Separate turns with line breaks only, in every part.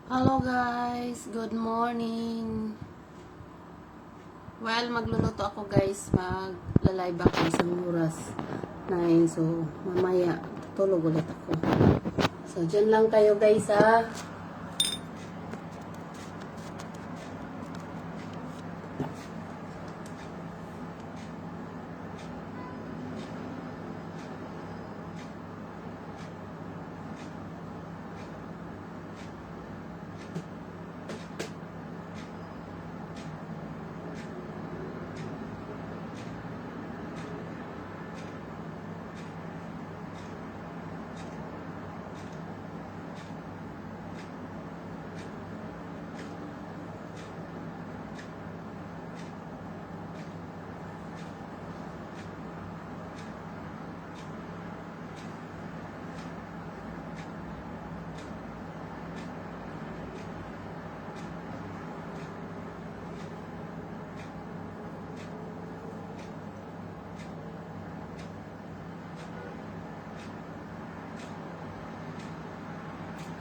Hello guys, good morning. Well, magluluto ako guys, magla-live ako isang oras 9, so mamaya tutulog ulit ako. So dyan lang kayo guys ha.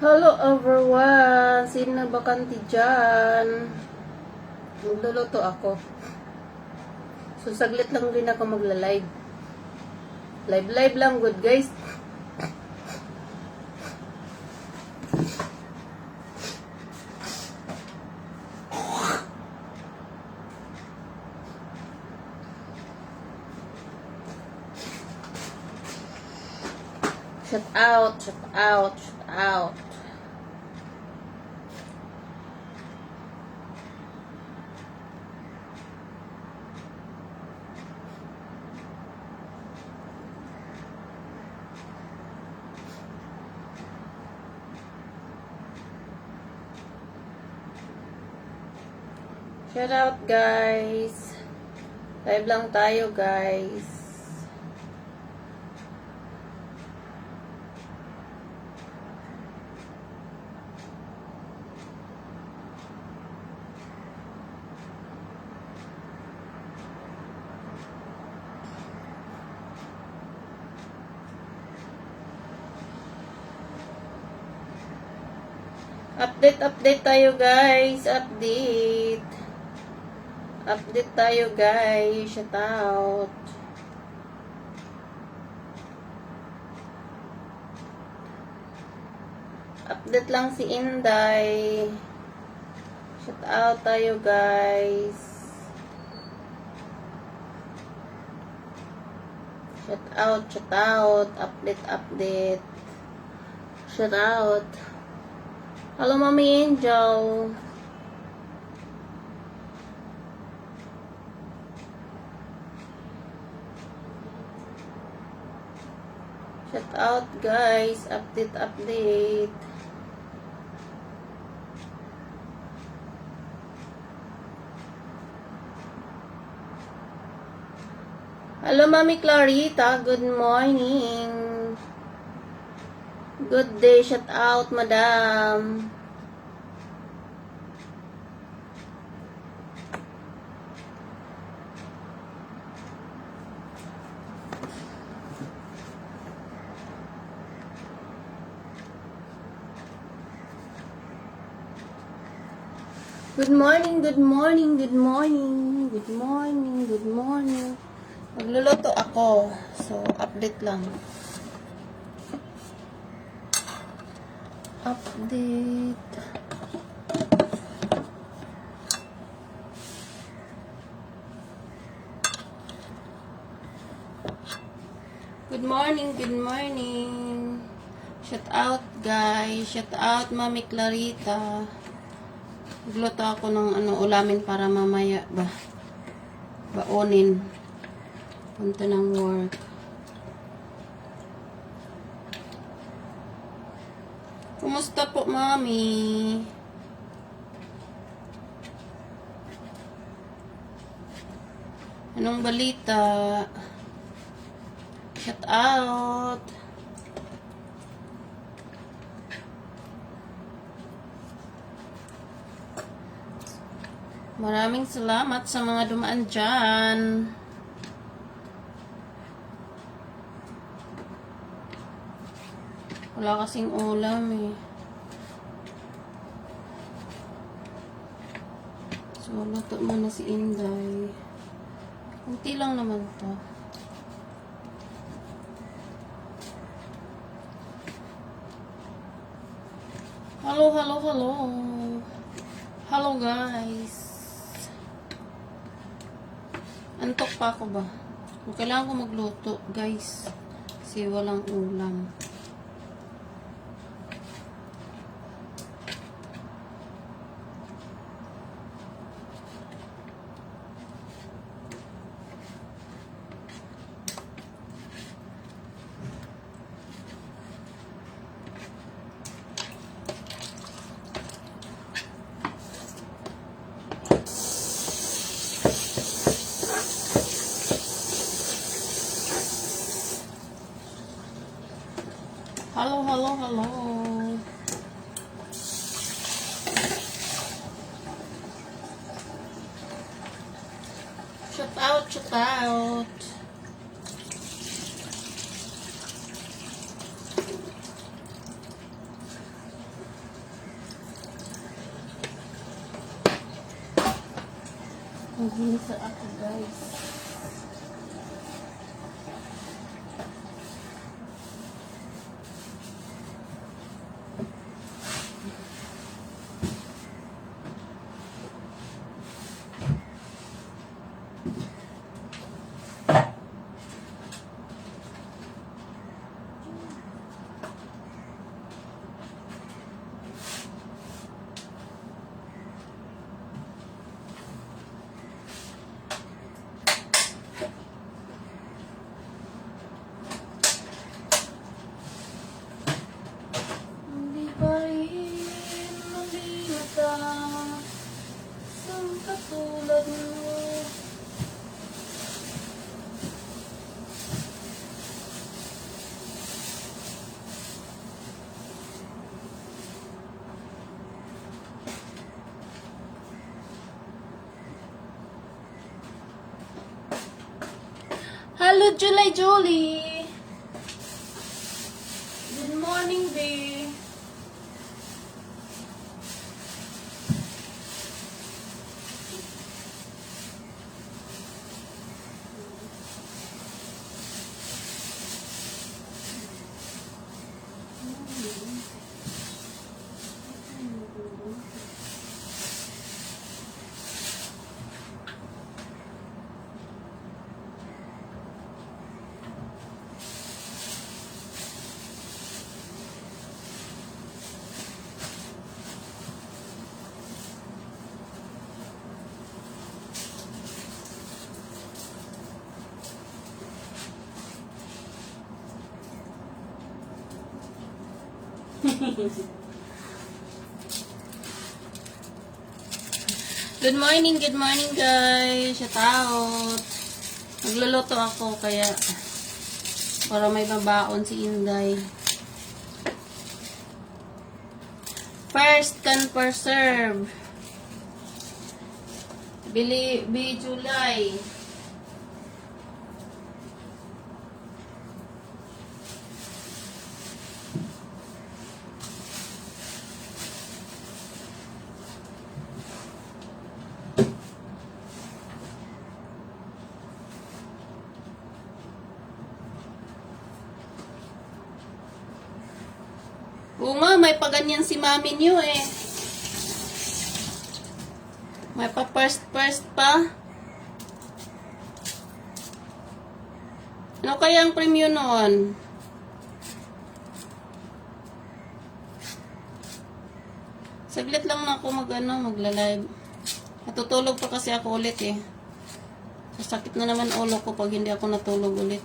Hello everyone! Sino na bakante dyan? Magluluto ako. So saglit lang din ako magla-live. Live lang good guys. Shut out, shut out, shut out. Shout out guys. Live lang tayo guys. Update tayo guys. Update tayo guys. Shout out. Update lang si Inday. Shout out tayo guys. Shout out. Update. Shout out. Hello, Mommy Angel. Shout out, guys. Update. Hello, Mami Clarita. Good morning. Good day. Shout out, Madam. Good morning. Magluluto ako. So, update lang. Update. Good morning. Shout out guys. Shout out Mami Clarita. Magluto ako ng ulamin para mamaya baonin. Punta ng work. Kumusta po, Mami? Anong balita? Shout out. Maraming salamat sa mga dumaan dyan. Wala kasing ulam eh. So, luto muna si Inday. Kunti lang naman to. Hello, hello, hello. Hello, guys. Antok pa ako ba? Kailangan ko magluto, guys. Kasi walang ulam. Hello, hello, hello. Shout out, shout out. Maginisa ako, guys. Hindi pa rin malilita sa katulad mo. Hello, July Jolie. Good morning, babe. Good morning guys. Shout out. Nagluluto ako kaya para may babaon si Inday. First come first serve. Bili July. Oo nga, may paganyan si mami niyo eh. May pa first pa. Ano kaya ang premyo noon? Saglit lang na ako magla-live. Natutulog pa kasi ako ulit eh. Sasakit na naman ulo ko pag hindi ako natulog ulit.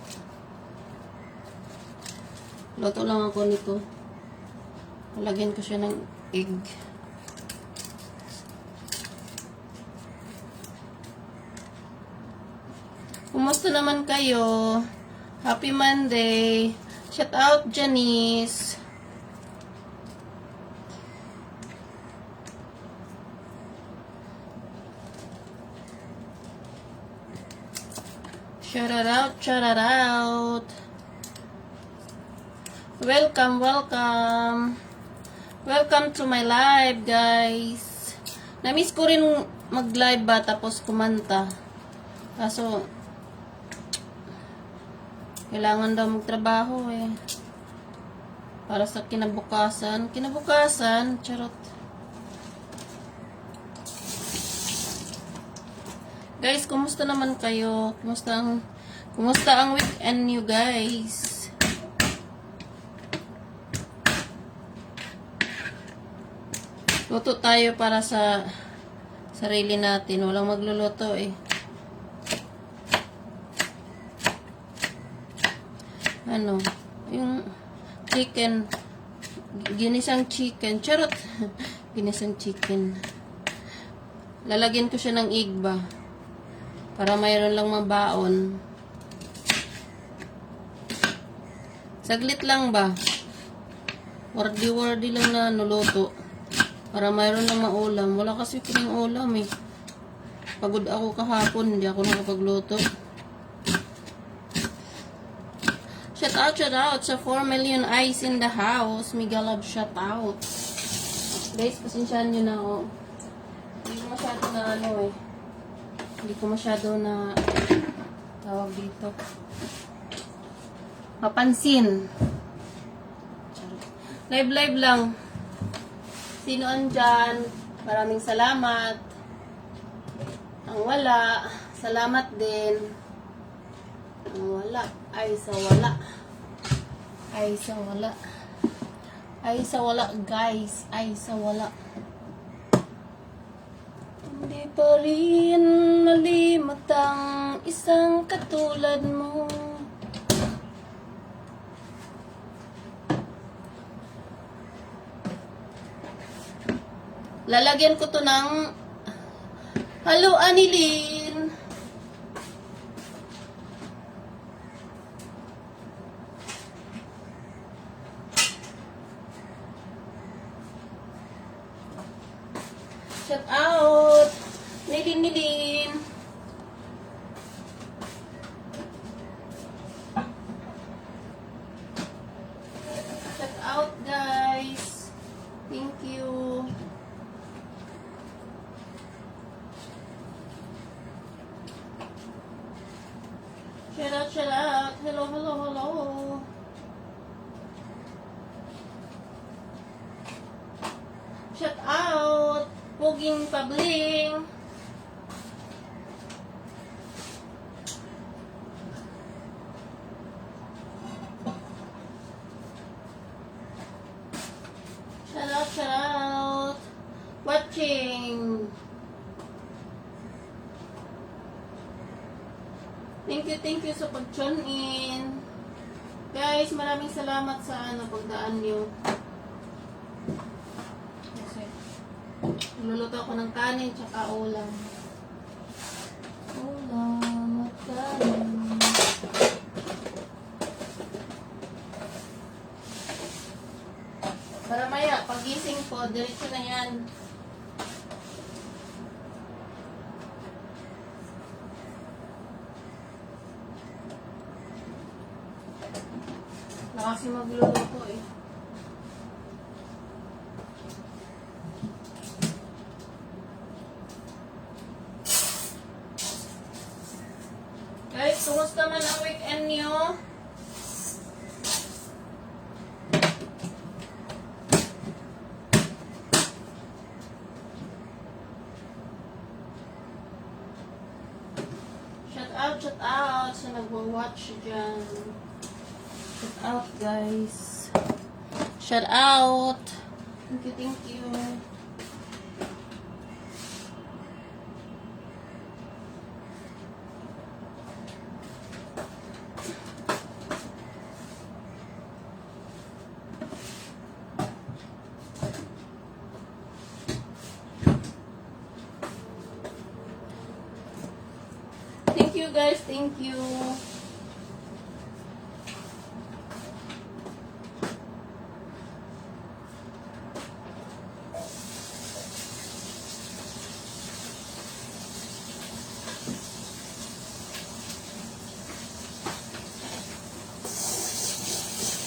Luto lang ako nito. Lagyan ko siya ng egg. Kumusta naman kayo? Happy Monday. Shout out Janice. Shout out, shout out. Welcome, welcome. Welcome to my live, guys. Na-miss ko rin mag-live ba tapos kumanta. Kaso, kailangan daw magtrabaho eh. Para sa kinabukasan. Kinabukasan, charot. Guys, kumusta naman kayo? Kumusta ang weekend nyo, guys? Luto tayo para sa sarili natin. Walang magluluto eh. Ano? Yung chicken. Ginisang chicken. Charot. Ginisang chicken. Lalagyan ko siya ng igba. Para mayroon lang mabaon. Saglit lang ba? Wardi-wardi lang na nuluto. Para mayroon lang maulam. Wala kasi kaming ulam eh. Pagod ako kahapon. Hindi ako nakapagluto. Shout out sa 4 million eyes in the house. Mega love shout out. Guys, pasensyahan nyo na ako. Hindi ko masyado na ano eh. Hindi ko masyado na tawag dito. Mapansin. Live lang. Sino andyan? Maraming salamat. Ang wala, salamat din. Ang wala, ay sa wala. Ay sa wala. Ay sa wala, guys. Ay sa wala. Hindi pa rin malimot ang isang katulad mo. Lalagyan ko to ng haluan ni Lynn. Shout out! Nilin. Shout out, guys. Thank you. Shout out. Hello. Shout out. Puging Pabling. Shout out. Watching. Thank you sa pag-tune in. Guys, maraming salamat sa pagdaan nyo. Luluto ako ng kanin tsaka ulam. Ulam at kanin. Para maya, pagising po, diretso na yan. Na kasi magluluto eh. Guys, kumusta man ang weekend nyo? Shout out sa nagwa-watch dyan. Shout out, guys. Shout out. Thank you. Thank you, guys. Thank you.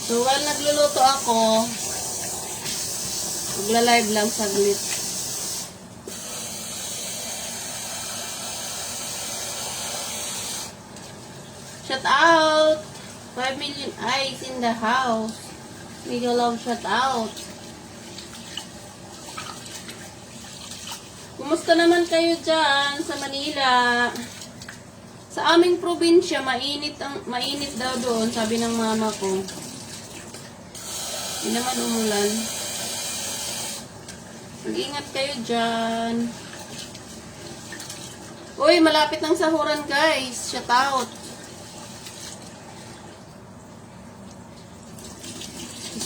So, while nagluluto ako, magla-live lang saglit. Shout out! 5 million eyes in the house. Mega love shout out. Kumusta naman kayo dyan sa Manila? Sa aming probinsya, mainit daw doon, sabi ng mama ko. Hindi naman umulan. Mag-ingat kayo dyan. Uy, malapit ng sahuran guys. Shout out.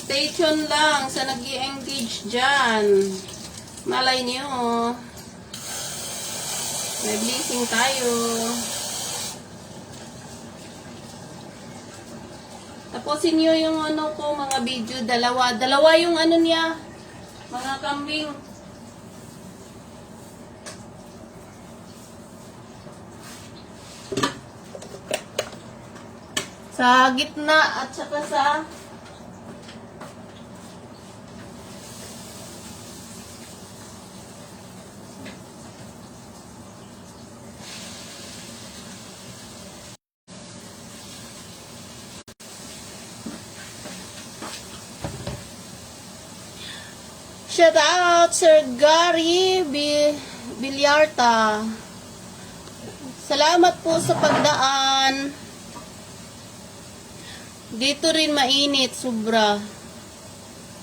Stay tuned lang sa nag-i-engage dyan. Malay niyo. May blessing tayo. Tapusin niyo yung ano ko, mga video. Dalawa yung ano niya. Mga kambing. Sa gitna at saka sa shout out Sir Gary Bilyarta. Salamat po sa pagdaan. Dito rin mainit, sobra.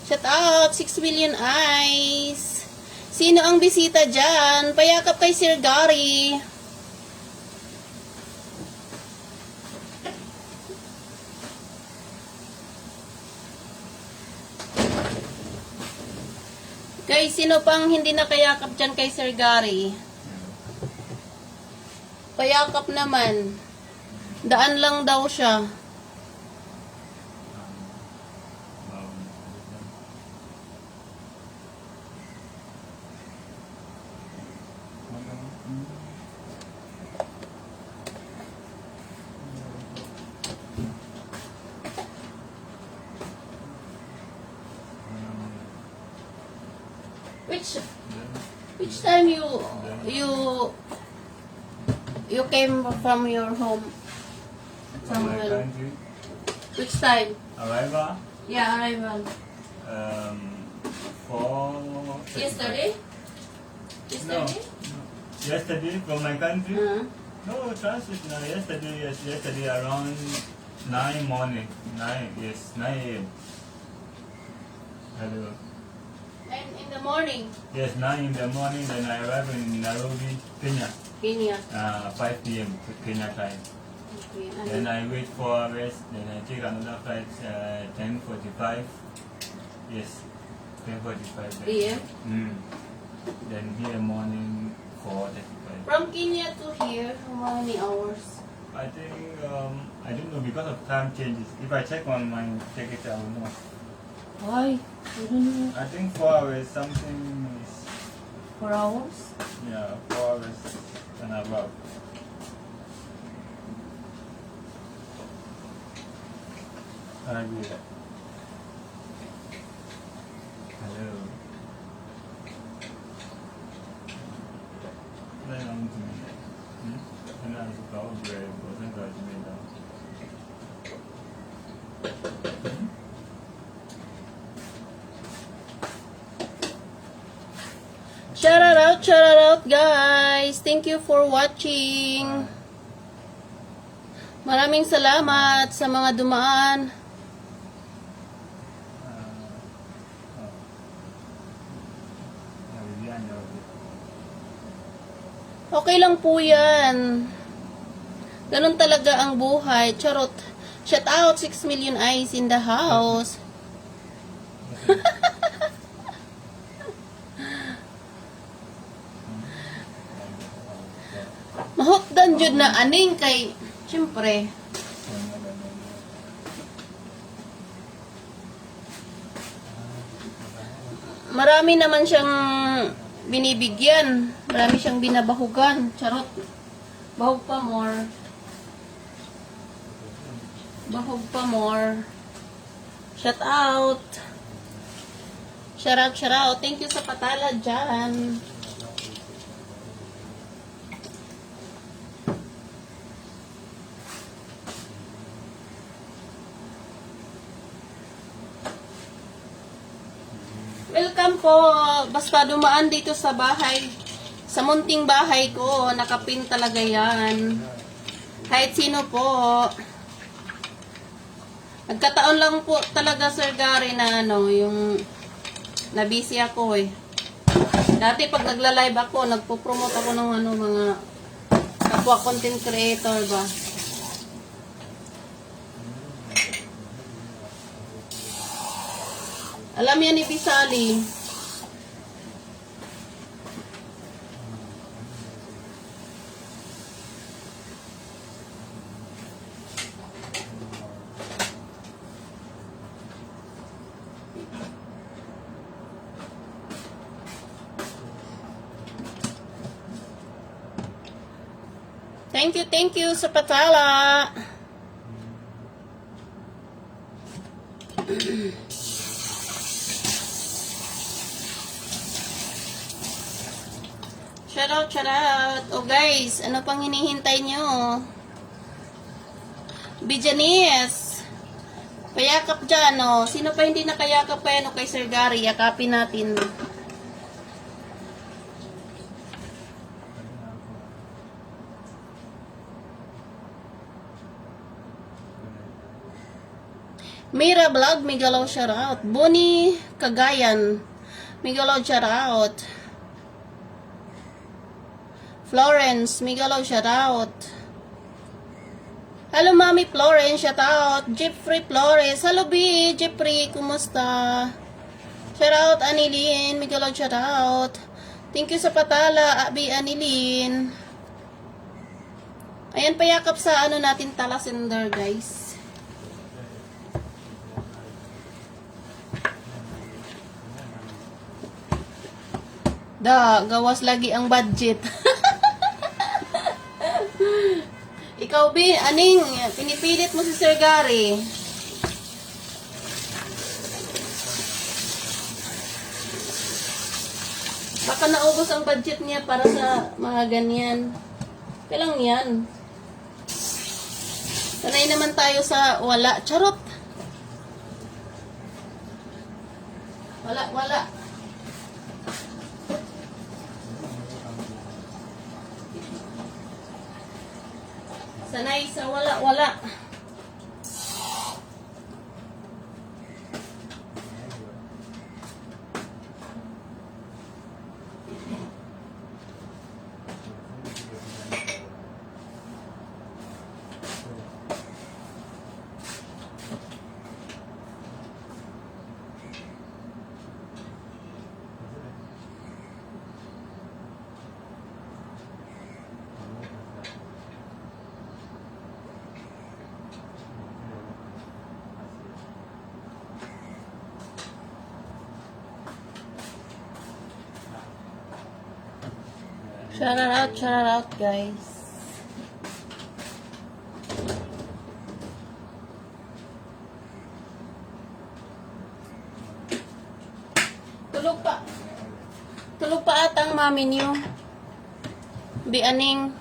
Shout out, 6 million eyes. Sino ang bisita dyan? Payakap kay Sir Gary. Guys, sino pang hindi nakayakap dyan kay Sir Gary? Payakap naman. Daan lang daw siya. Which time you came from your home somewhere? Which time?
Arrival?
Yeah, arrival.
4.
Yesterday?
No. Yesterday from my country? No, transit no. Yesterday around 9 morning. 9 a.m. Hello.
And in the morning?
Yes, 9 in the morning. Then I arrived in Nairobi, Kenya.
Kenya.
5 p.m. Kenya time.
Okay.
Then I wait 4 hours. Then I take another flight 10:45. Yes, 10:45.
AM?
Then here morning 4:35.
From Kenya to here, how many hours?
I think I don't know because of time changes. If I check on my ticket, I will know.
Why? I don't know.
I think 4 hours something is
4 hours?
4 hours and above. I agree. Hello. Đây là ông thì mình thế nào thì có về của dân rồi thì mình đâu.
Shout out guys. Thank you for watching. Maraming salamat sa mga dumaan. Okay lang po yan. Ganun talaga ang buhay. Charot. Shout out 6 million eyes in the house. Mahokdan jud na aning kay siyempre. Marami naman siyang binibigyan. Marami siyang binabahugan. Charot. Bahog pa more. Bahog pa more. Shout out. Shout out, shout out. Thank you sa patala dyan. welcome po. Basta dumaan dito sa bahay. Sa munting bahay ko, nakapin talaga yan. Kahit sino po. Nagkataon lang po talaga, Sir Gary, na ano, yung na-busy ako eh. Dati pag nagla-live ako, nagpo-promote ako ng ano, mga kapwa content creator ba. Alam yan ni Bisali. Thank you sa patala. Shout out. Oh guys, ano pang hinihintay nyo? Bijanis. Payakap dyan, oh. Sino pa hindi nakayakap pa yan, kay Sir Gary? Yakapin natin. Mira Vlog, Migalaw shoutout. Bonnie Cagayan, Migalaw shoutout. Florence, Migalaw shoutout. Hello Mami Florence, shoutout. Jeffrey Flores, hello B, Jeffrey, kumusta? Shoutout Anilin, Migalaw shoutout. Thank you sa patala, Abi Anilin. Ayan, payakap sa ano natin, Talasender guys. Gawas lagi ang budget. Ikaw, B, aning, pinipilit mo si Sir Gary. Baka naubos ang budget niya para sa mga ganyan. Kailang yan. Sanay naman tayo sa wala. Charot. Wala. Sanay sa wala. Shout out guys. Tulog pa atang mami niyo. Bianing.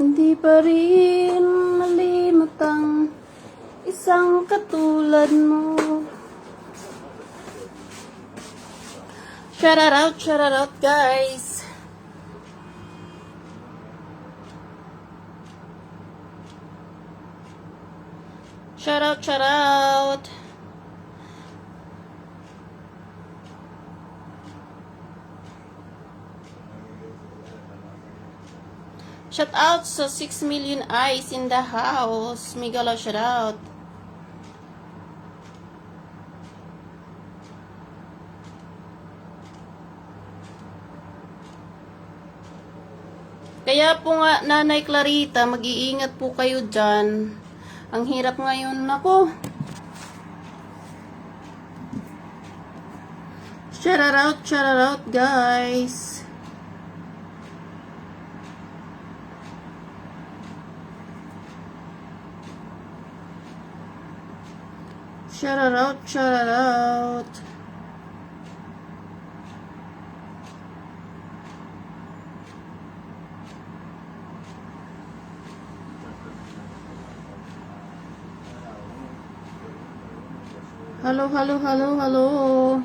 Hindi pa rin malimutang isang katulad mo. Shout out guys. Shout out, shout out. Shout out sa 6 million eyes in the house. Migalo, shout out. Kaya po nga, Nanay Clarita, mag-iingat po kayo dyan. Ang hirap ngayon, nako. Shout out, guys. Shout out. Hello.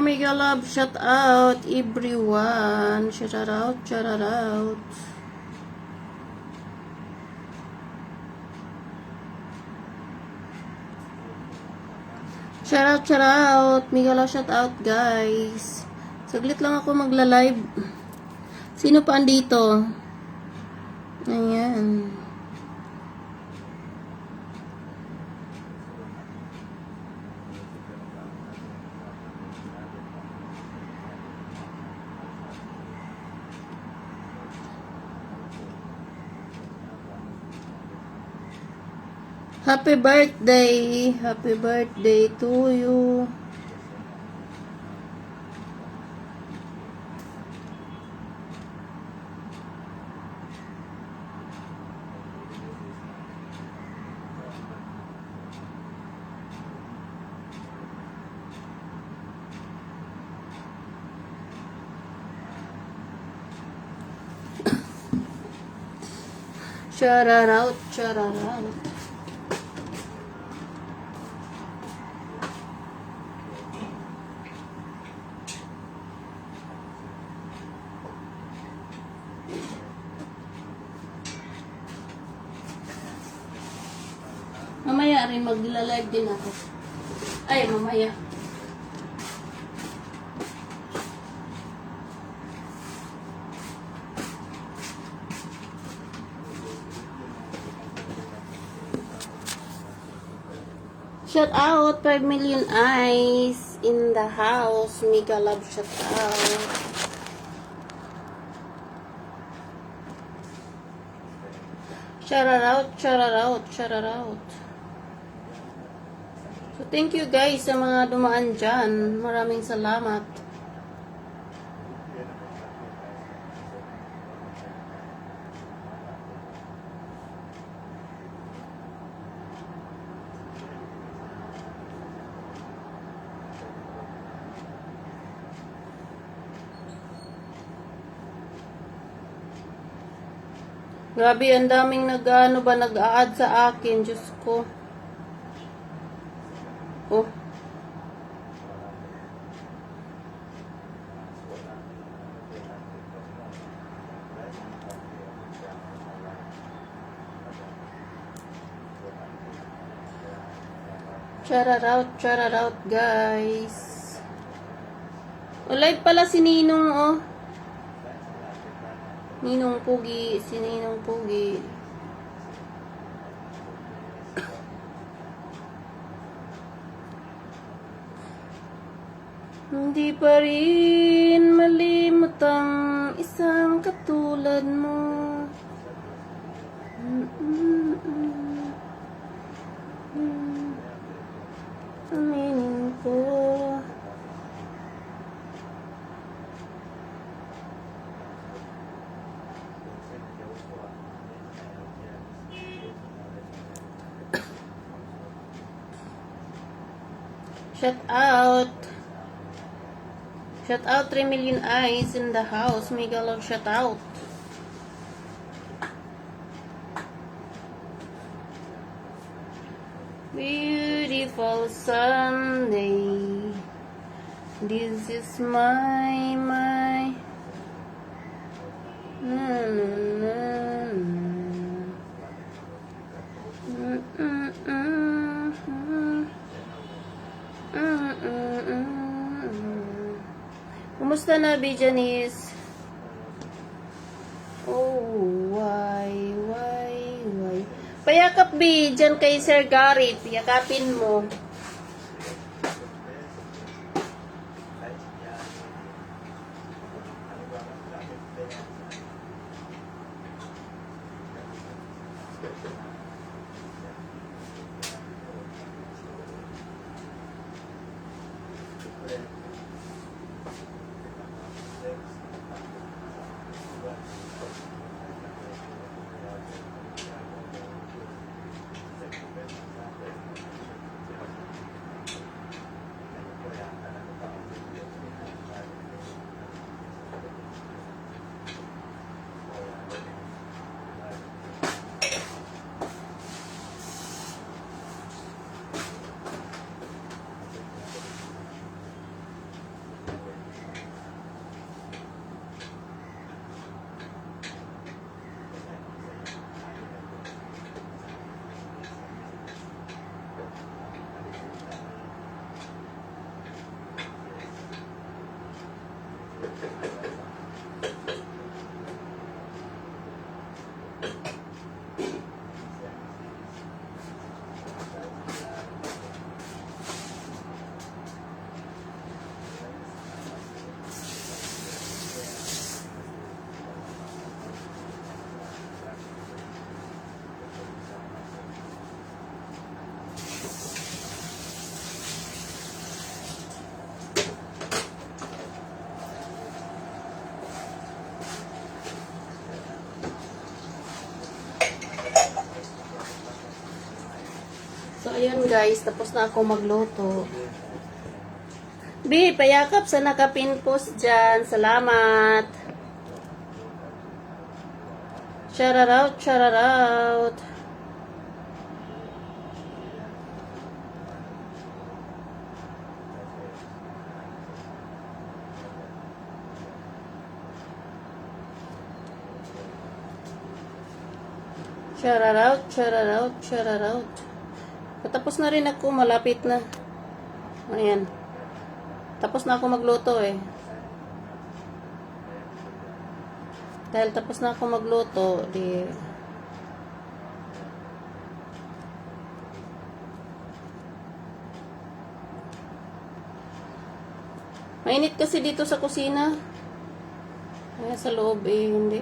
Mega love, shout out everyone. Shout out. Shout out. Mega love, shout out guys. Saglit lang ako magla-live. Sino pa andito? Ayan. Happy birthday to you. Shout out. Mamaya rin magla-live din ako. Ay, mamaya. Shout out 5 million eyes in the house. Mega love shout out. Shout out. So, thank you guys sa mga dumaan dyan. Maraming salamat. Grabe, ang daming nag-a-add sa akin. Diyos ko. Oh. Shout out guys. O, live pala si Ninong, oh. Ninong Pugi, si Ninong Pugi. Hindi pa rin malimot ang isang katulad mo. Aminin ko. Shout out. Shout out 3 million eyes in the house. Mega love shout out. Beautiful Sunday. This is my na, na, na, na. Mm, mm, mm, mm. Mm, mm, mm. Kumusta na, B. Janice? Oh, why? Payakap, B, dyan kay Sir Garrett. Yakapin mo. So, ayun guys, tapos na ako magluto. B, payakap sa nakapinpost dyan. Salamat. Shout out, shout out. Shout out, shout out, shout out. Tapos na rin ako, malapit na. Ayan. Tapos na ako magluto eh. Dahil tapos na ako magluto, di... Mainit kasi dito sa kusina. Kaya sa loob eh, hindi.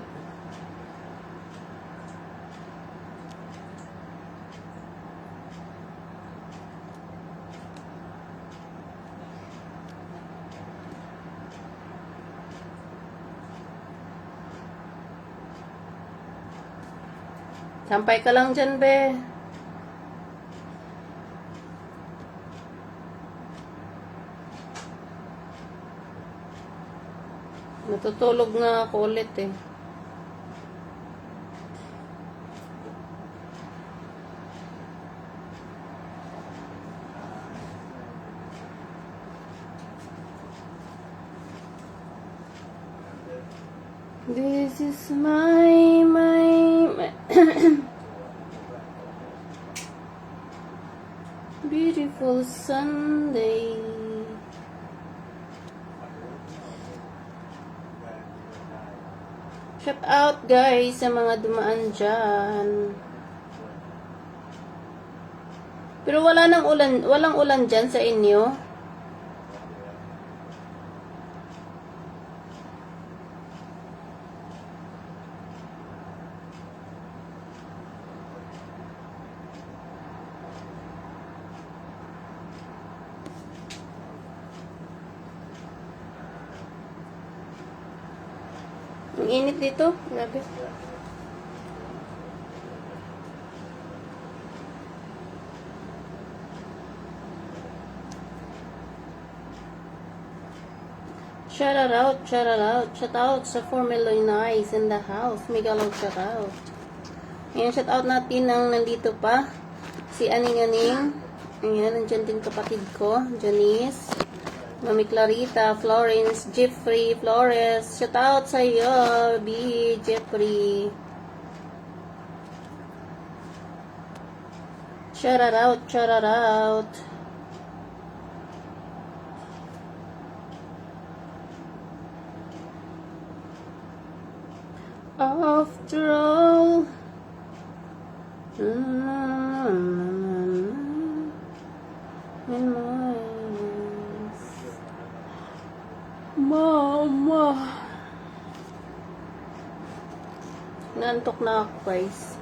Sampay ka lang dyan, be. Natutulog na ako ulit eh. This is my beautiful Sunday. Shout out guys sa mga dumaan dyan. Pero walang ulan dyan sa inyo. Ang init dito, grabe. Shout out, shout out, shout out sa 4 million eyes in the house. Mega love shout out. Ayan, shout out natin ang nandito pa. Si Aning Aning. Ayan, nandyan din kapatid ko. Janice. Mami Clarita, Florence, Jeffrey, Flores. Shout out sa iyo, B. Jeffrey. Shout out, shout out. After all, in my eyes. Mama. Nantok na ako, guys.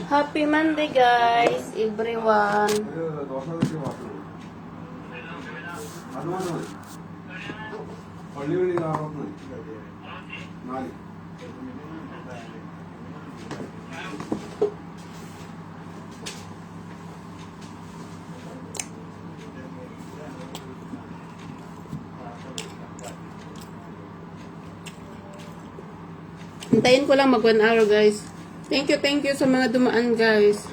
Happy Monday, guys, everyone. Hintayin ko lang mag 1 hour, guys. Thank you sa mga dumaan, guys.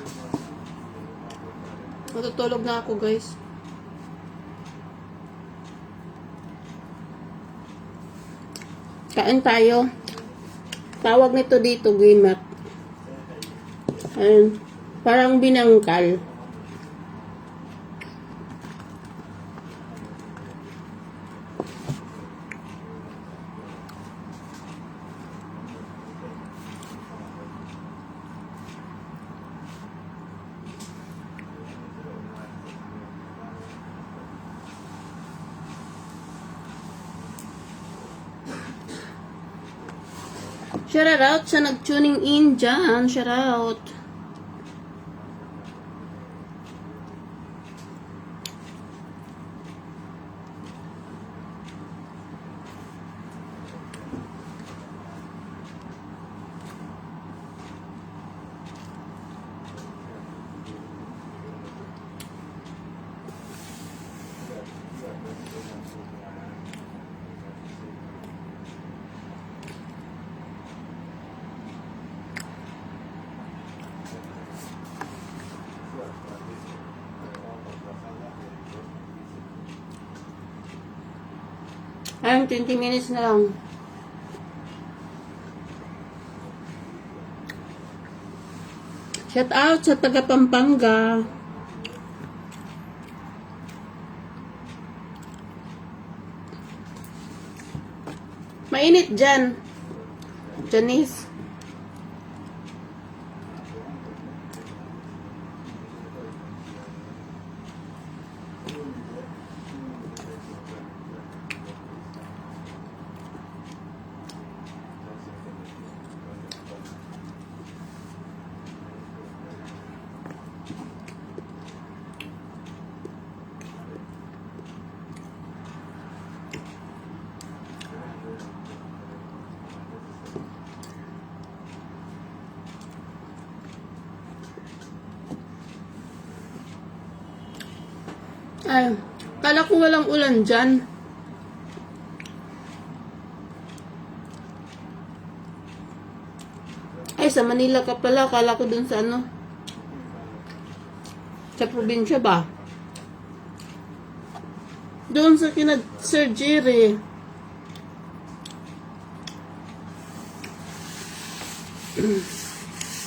Matutulog na ako, guys. Kain tayo. Tawag nito dito, gimat. Ayun. Parang binangkal. Shout out sa nag-tuning in dyan. Shout out. Ayun, 20 minutes na lang. Shout out sa taga Pampanga. Mainit dyan. Janice. Ay, kala ko walang ulan dyan. Ay, sa Manila ka pala. Kala ko dun sa ano. Sa probinsya ba? Doon sa Sir Jerry.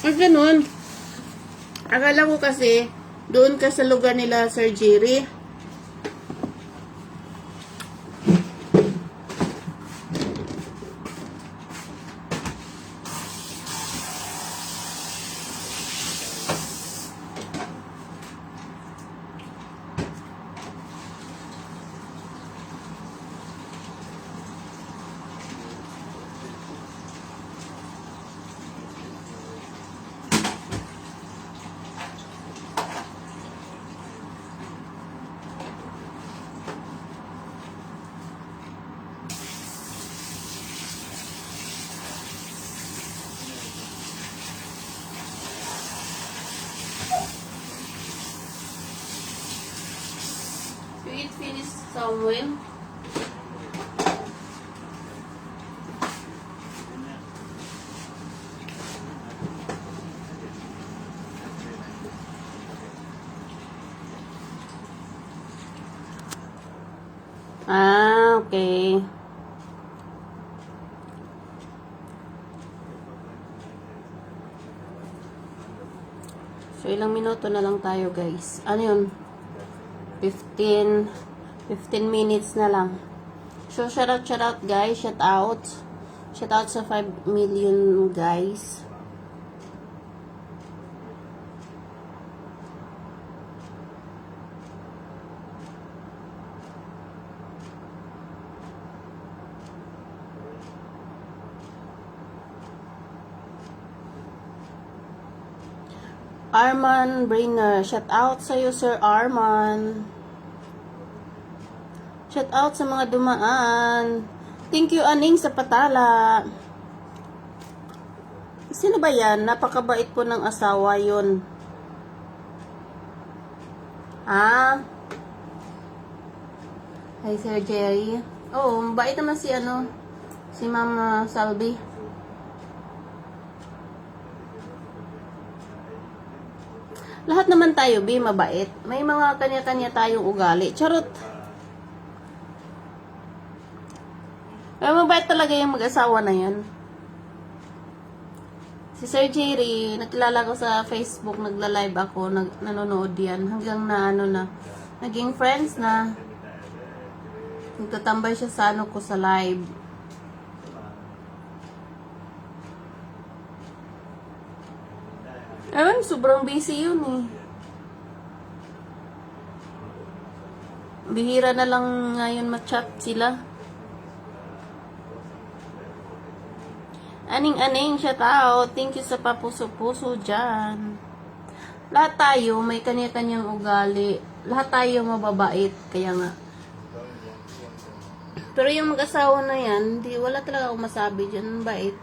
Ang ganun. Akala ko kasi, doon ka sa lugar nila Sir Jerry. You eat finish Samuel? Ah, okay. So, ilang minuto na lang tayo, guys. Ano yun? 15 minutes na lang. So, shout out, guys. Shout out sa 5 million, guys. Arman Brainer, shout out sa iyo, Sir Arman. Shout out sa mga dumaan. Thank you, Aning, sa patala. Sino ba yan? Napakabait po ng asawa yun. Ah? Hi, Sir Jerry. Oo, mabait naman si Ma'am Salvi. Lahat naman tayo, mabait. May mga kanya-kanya tayong ugali. Charot. Pero mabait talaga yung mag-asawa na yan. Si Sir Jerry, nakilala ko sa Facebook, nagla-live ako, nanonood yan. Hanggang na, naging friends na. Nagtatambay siya sa ko sa live. Ewan, sobrang busy yun eh. Bihira na lang ngayon ma-chat sila. Aning, shout out. Thank you sa papuso-puso dyan. Lahat tayo, may kanya-kanyang ugali. Lahat tayo mababait. Kaya nga. Pero yung mag-asawa na yan, wala talaga akong masabi dyan. Bait.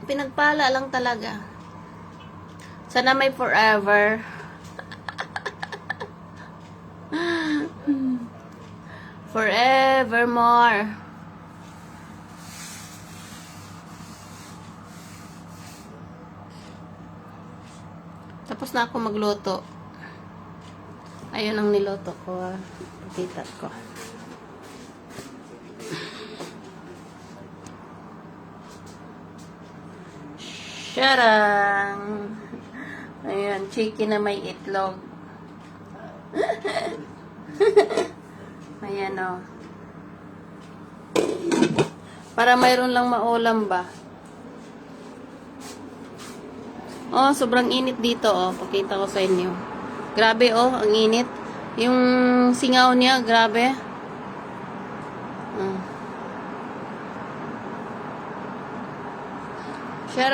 Pinagpala lang talaga. Sana may forever. Forevermore. Tapos na ako magluto. Ayun ang niluto ko. Patitat ko. Charang! Ayan, chicken na may itlog. Ayan o. Para mayroon lang maulam ba? Oh, sobrang init dito oh. Pakita ko sa inyo. Grabe oh, ang init. Yung singaw niya, grabe. Shout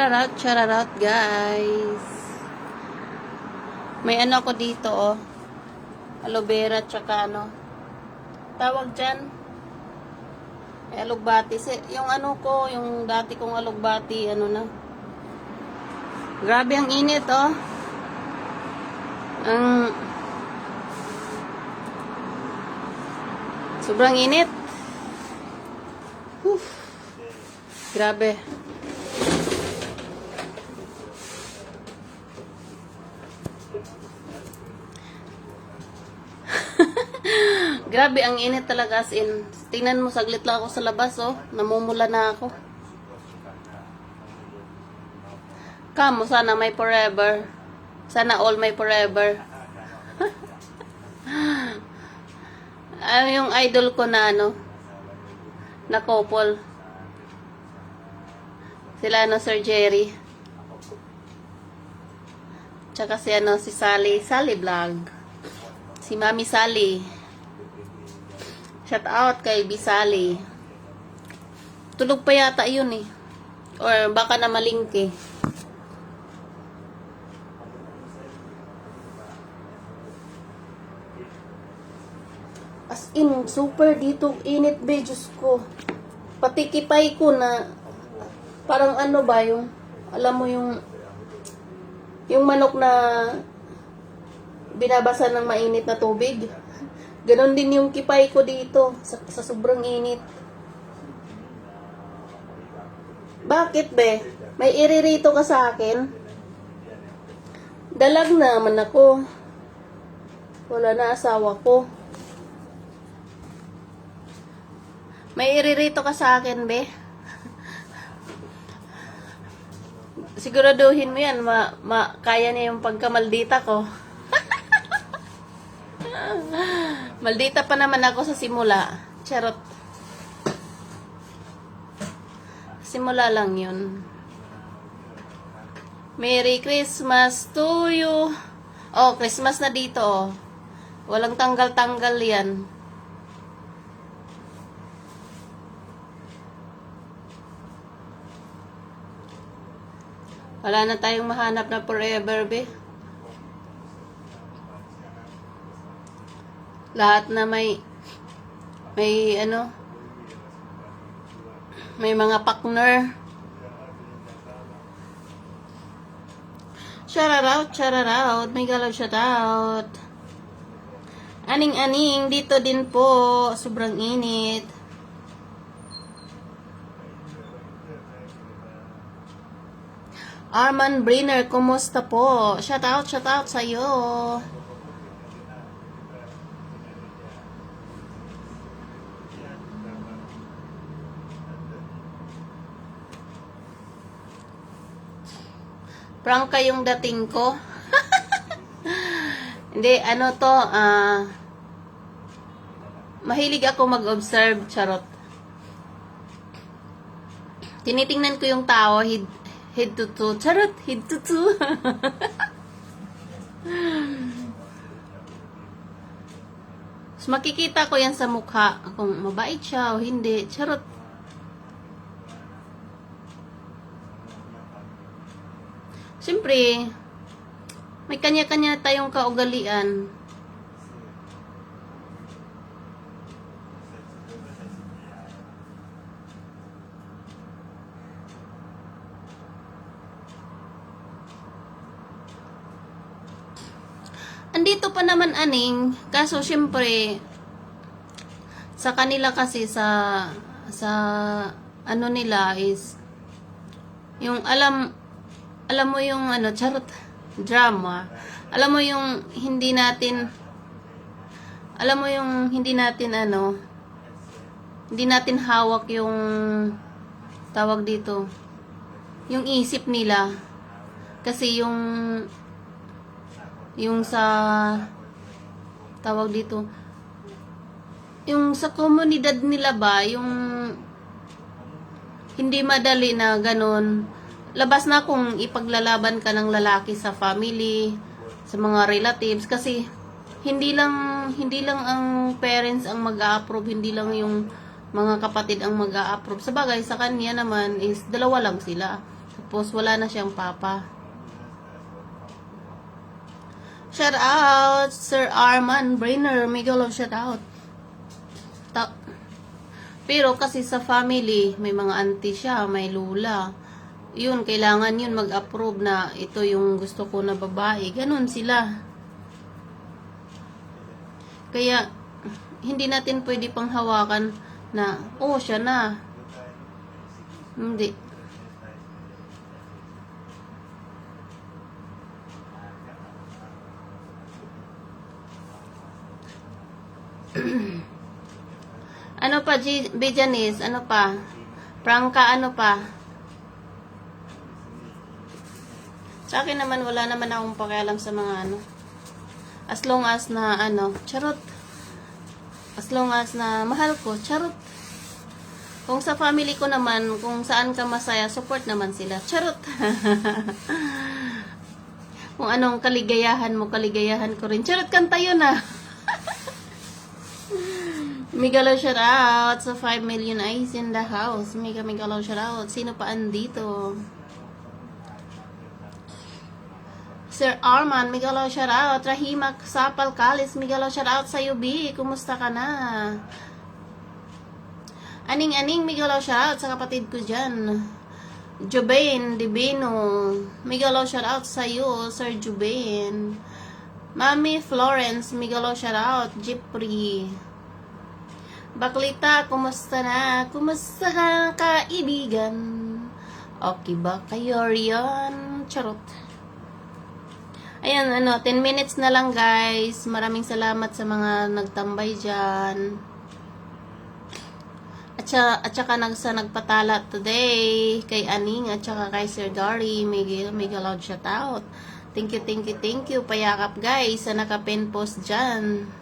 out guys. May ano ko dito oh. Aloe vera tsaka tawag dyan. May alugbati. Yung ko, yung dati kong alugbati, na. Grabe ang init oh. Sobrang init. Grabe. Grabe, ang init talaga as in. Tingnan mo, saglit lang ako sa labas, oh. Namumula na ako. Kamo, sana may forever. Sana all may forever. Ano yung idol ko na ano? Na couple. Sila ano, Sir Jerry. Tsaka si ano, si Sally. Sally Vlog. Si Mami Sally. Shout out kay B. Sally. Tulog pa yata yun eh. Or baka na malingki. As in, super dito init be, Diyos ko. Pati kipay ko na, parang ano ba yung, alam mo yung manok na binabasa ng mainit na tubig. Ganon din yung kipay ko dito, sa sobrang init. Bakit be? May iririto ka sa akin? Dalag naman ako. Wala na asawa ko. May iririto ka sa akin, be? Siguraduhin mo yan, kaya niya yung pagkamaldita ko. Maldita pa naman ako sa simula. Charot. Simula lang yun. Merry Christmas to you. Oh, Christmas na dito, oh. Walang tanggal-tanggal yan. Wala na tayong mahanap na forever, be. Lahat na may ano, may mga partner. Shout out, may galaw shout out. Aning-aning, dito din po, sobrang init. Arman Brainer, kumusta po? Shout out sa'yo. Prangka yung dating ko. Hindi, ano to, mahilig ako mag-observe, charot. Tinitingnan ko yung tao, head to toe. Charot, head to toe. So, makikita ko yan sa mukha kung mabait siya o hindi. Charot. Siyempre, may kanya-kanya tayong kaugalian. Andito pa naman aning, kaso syempre sa kanila kasi sa ano nila is yung alam mo yung ano, charot, drama. Alam mo yung hindi natin ano, hindi natin hawak yung tawag dito, yung isip nila. Kasi yung sa tawag dito, yung sa komunidad nila ba, yung hindi madali na ganun. Labas na kung ipaglalaban ka ng lalaki sa family, sa mga relatives, kasi hindi lang ang parents ang mag-a-approve, hindi lang yung mga kapatid ang mag-a-approve. Sa bagay, sa kanya naman is dalawa lang sila. Tapos wala na siyang papa. Shout out, Sir Arman Brainer. Mega love shout out. Pero kasi sa family, may mga auntie siya, may lula. Yun, kailangan yun mag-approve na ito yung gusto ko na babae. Ganun sila. Kaya, hindi natin pwede pang hawakan na, oh, siya na. Hindi. Ano pa, Bijanis? Ano pa? Prangka, ano pa? Sa akin naman, wala naman akong pakialam sa mga ano. As long as na, ano, charot. As long as na mahal ko, charot. Kung sa family ko naman, kung saan ka masaya, support naman sila. Charot. Kung anong kaligayahan mo, kaligayahan ko rin. Charot, kanta yun ah. Migalaw shout out sa 5 million eyes in the house. Migalaw shout out. Sino pa andito? Sir Arman, migalaw shout out. Rahima Sapal Kalis, migalaw shout out sa UB. Kumusta ka na? Aning migalaw shout out sa kapatid ko dyan. Jubain Divino, migalaw shout out sa iyo, Sir Jubain. Mami Florence, migalaw shout out. Jipri. Baklita, kumusta na? Kumusta ka, kaibigan? Okay ba kayo riyan? Charot. Ayan, 10 minutes na lang guys. Maraming salamat sa mga nagtambay dyan. At saka nagpatala today kay Aning at saka kay Sir Gary. Mega loud shout out. Thank you. Payakap guys sa naka-pen post dyan.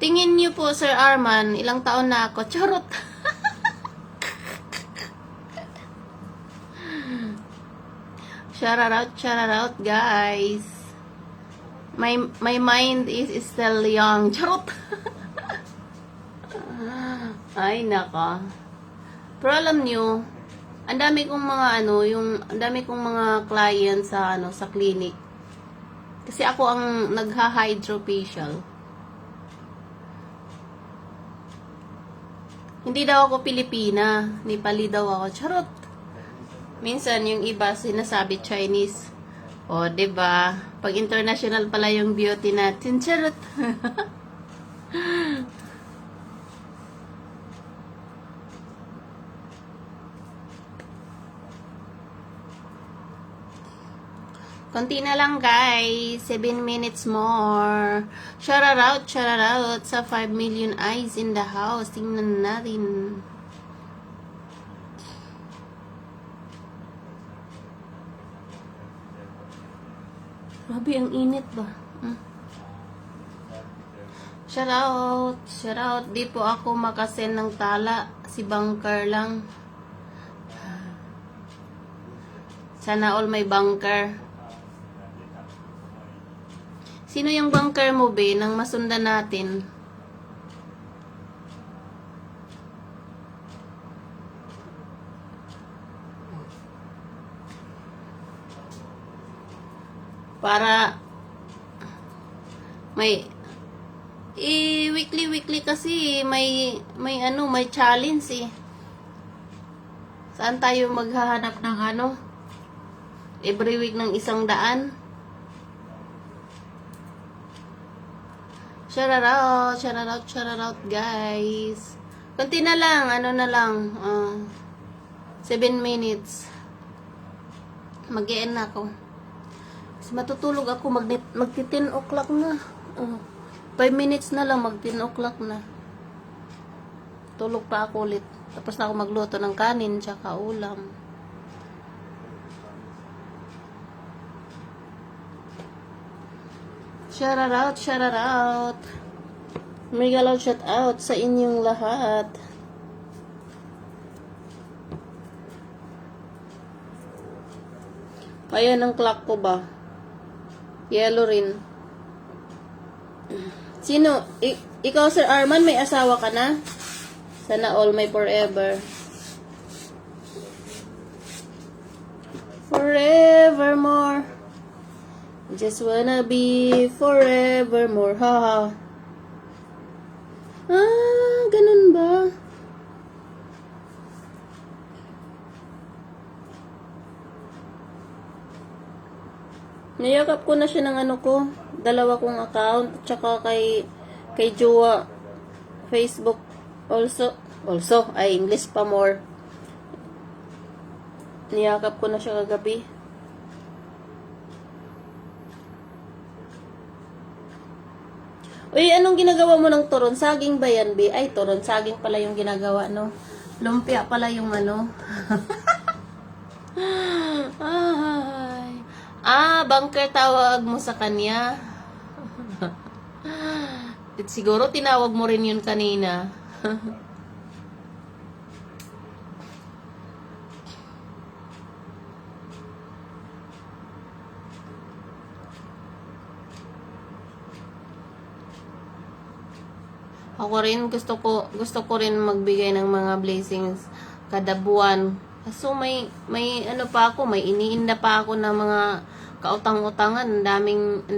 Tingin niyo po, Sir Arman, ilang taon na ako? Charot! Shout out, guys. My mind is still young. Charot! Ay, naka. Pero alam niyo, ang dami kong mga ang dami kong mga client sa sa clinic. Kasi ako ang nagha-hydrofacial. Hindi daw ako Pilipina. Nepali daw ako. Charot. Minsan, yung iba sinasabi Chinese. O, diba? Pag international pala yung beauty natin. Charot. Konti na lang guys. 7 minutes more. Shout out sa 5 million eyes in the house. Tingnan natin. Grabe, ang init ba? Shout out. Di po ako makasend ng tala. Si Bunker lang. Sana all may bunker. Sino yung bunker mo, be, nang masundan natin? Para may weekly kasi may challenge eh. Saan tayo maghahanap ng every week ng 100? Shout out guys. Kunti na lang, 7 minutes. Mag-i-end na ako. Kasi matutulog ako, magti-10 o'clock na. 5 minutes na lang, mag-10 o'clock na. Tulog pa ako ulit. Tapos na ako magluto ng kanin, tsaka ulam. Shout out. Mega loud shout out sa inyong lahat. Ayan ang clock ko ba? Yellow rin. Sino? Ikaw, Sir Arman, may asawa ka na? Sana all may forever. Forevermore. Just wanna be forevermore. Haha. Ganun ba? Niyakap ko na siya ng ko. 2 kong account. Tsaka kay Jowa. Facebook. Also, ay English pa more. Niyakap ko na siya kagabi. Uy, anong ginagawa mo ng turon? Saging ba yan, B? Ay, turon. Saging pala yung ginagawa, no? Lumpia pala yung ano. Ay. Bunker tawag mo sa kanya. Siguro tinawag mo rin yun kanina. Ako rin gusto ko rin magbigay ng mga blessings kada buwan. So may ano pa ako, may iniinda pa ako ng mga kautang-utangan. Ang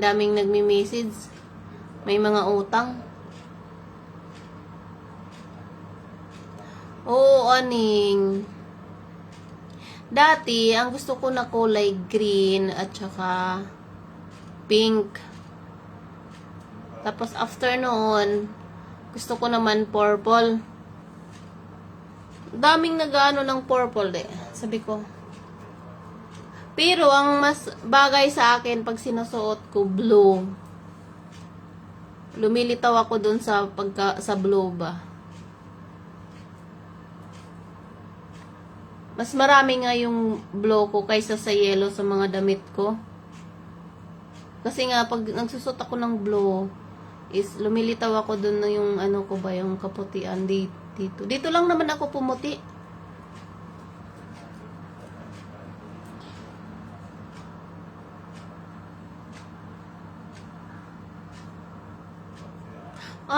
daming nagmi-message. May mga utang. Oo, aning. Dati, ang gusto ko na kulay green at saka pink. Tapos after noon, gusto ko naman purple. Daming nag-ano ng purple eh. Sabi ko. Pero ang mas bagay sa akin pag sinusuot ko, blue. Lumilitaw ako dun sa blue ba. Mas marami nga yung blue ko kaysa sa yellow sa mga damit ko. Kasi nga pag nagsusot ako ng blue, is lumilitaw ako dun na yung ano ko ba, yung kaputian dito. Dito lang naman ako pumuti.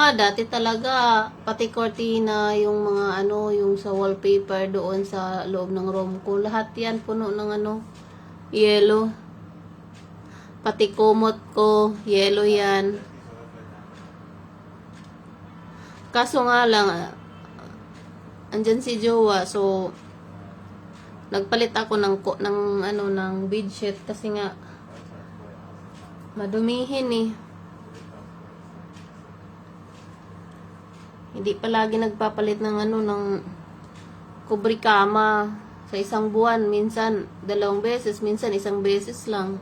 Dati talaga, pati cortina, yung mga ano, yung sa wallpaper doon sa loob ng room ko. Lahat yan puno ng ano, yellow. Pati kumot ko, yellow yan. Kaso nga lang, andyan si Jowa, so nagpalit ako ng bedsheet kasi nga madumihin eh. Hindi palagi nagpapalit ng ng kubrikama sa isang buwan, minsan 2 beses, minsan 1 beses lang.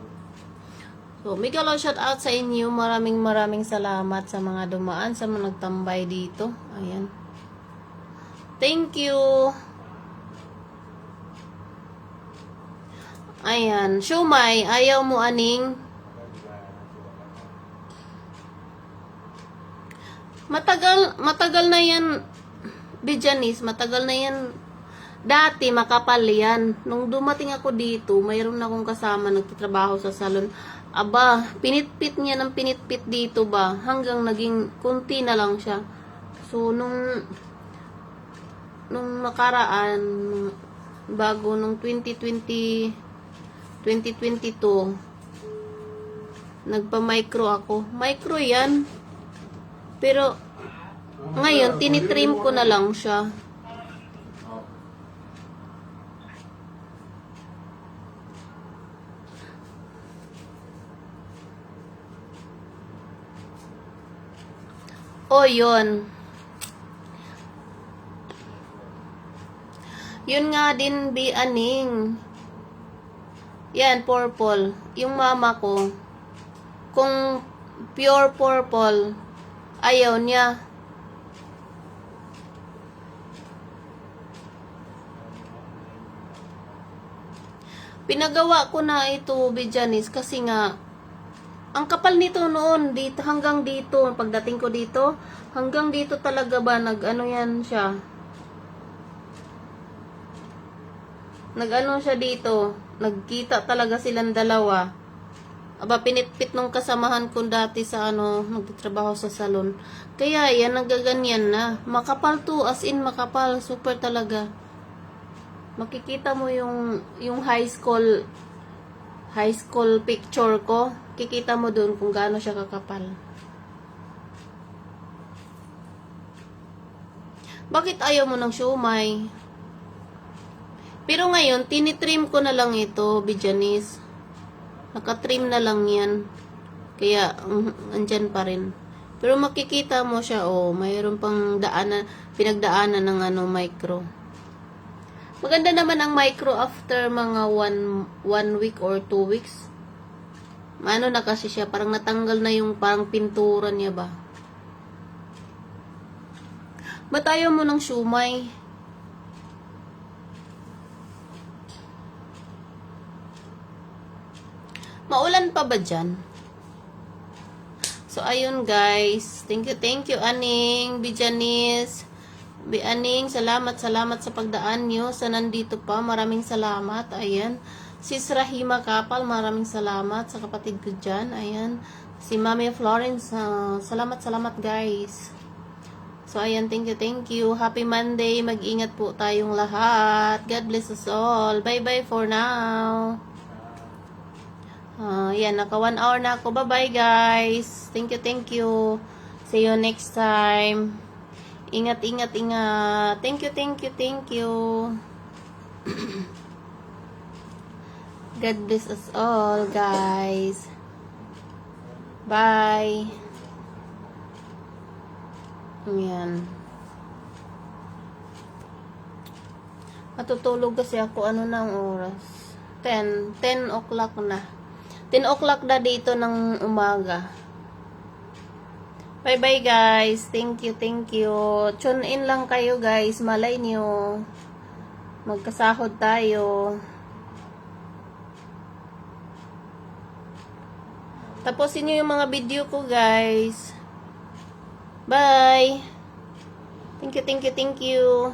So, mega shout out sa inyo. Maraming salamat sa mga dumaan, sa mga nagtambay dito. Ayan. Thank you. Ayan. Shumay, ayaw mo aning. Matagal na yan, Bijanis. Matagal na yan. Dati, makapal yan. Nung dumating ako dito, mayroon akong kasama nagtatrabaho sa salon. Aba, pinitpit niya ng pinitpit dito ba, hanggang naging kunti na lang siya. So, nung nakaraan, bago nung 2022, nagpa-micro ako. Micro yan. Pero, ngayon, tinitrim ko na lang siya. O, yun. Yun nga din, aning. Yan, purple. Yung mama ko, kung pure purple, ayaw niya. Pinagawa ko na ito, Bijanis, kasi nga, ang kapal nito noon, dito, hanggang dito, pagdating ko dito, hanggang dito talaga ba, nag-ano yan siya. Nag-ano siya dito, nagkita talaga silang dalawa. Aba, pinitpit nung kasamahan ko dati sa nagtatrabaho sa salon. Kaya yan, nagaganyan na. Makapal to, as in makapal, super talaga. Makikita mo yung high school picture ko. Kikita mo doon kung gaano siya kakapal. Bakit ayaw mo ng siomay? Pero ngayon, tinitrim ko na lang ito, Bijanis. Nakatrim na lang yan. Kaya, andyan pa rin. Pero makikita mo siya, mayroon pang pinagdaanan ng micro. Maganda naman ang micro after mga 1 week or 2 weeks. Ano na kasi siya, parang natanggal na yung parang pintura niya ba. Ba't ayaw mo ng siumay? Maulan pa ba dyan? So, ayun guys. Thank you, Aning, Bijanis. Aning, salamat sa pagdaan nyo. Sa nandito pa, maraming salamat. Ayan. Sis Rahima Kapal, maraming salamat sa kapatid ko dyan. Ayan. Si Mami Florence, salamat guys. So, ayan, thank you. Happy Monday. Mag-ingat po tayong lahat. God bless us all. Bye-bye for now. Yan, naka 1 hour na ako. Bye-bye, guys. Thank you. See you next time. Ingat. Thank you. God bless us all, guys. Bye. Yan. Matutulog kasi ako. Ano na ang oras? 10 o'clock na. 10 o'clock na dito ng umaga. Bye-bye guys. Thank you. Tune in lang kayo guys. Malay nyo. Magkasahod tayo. Tapusin nyo yung mga video ko guys. Bye. Thank you.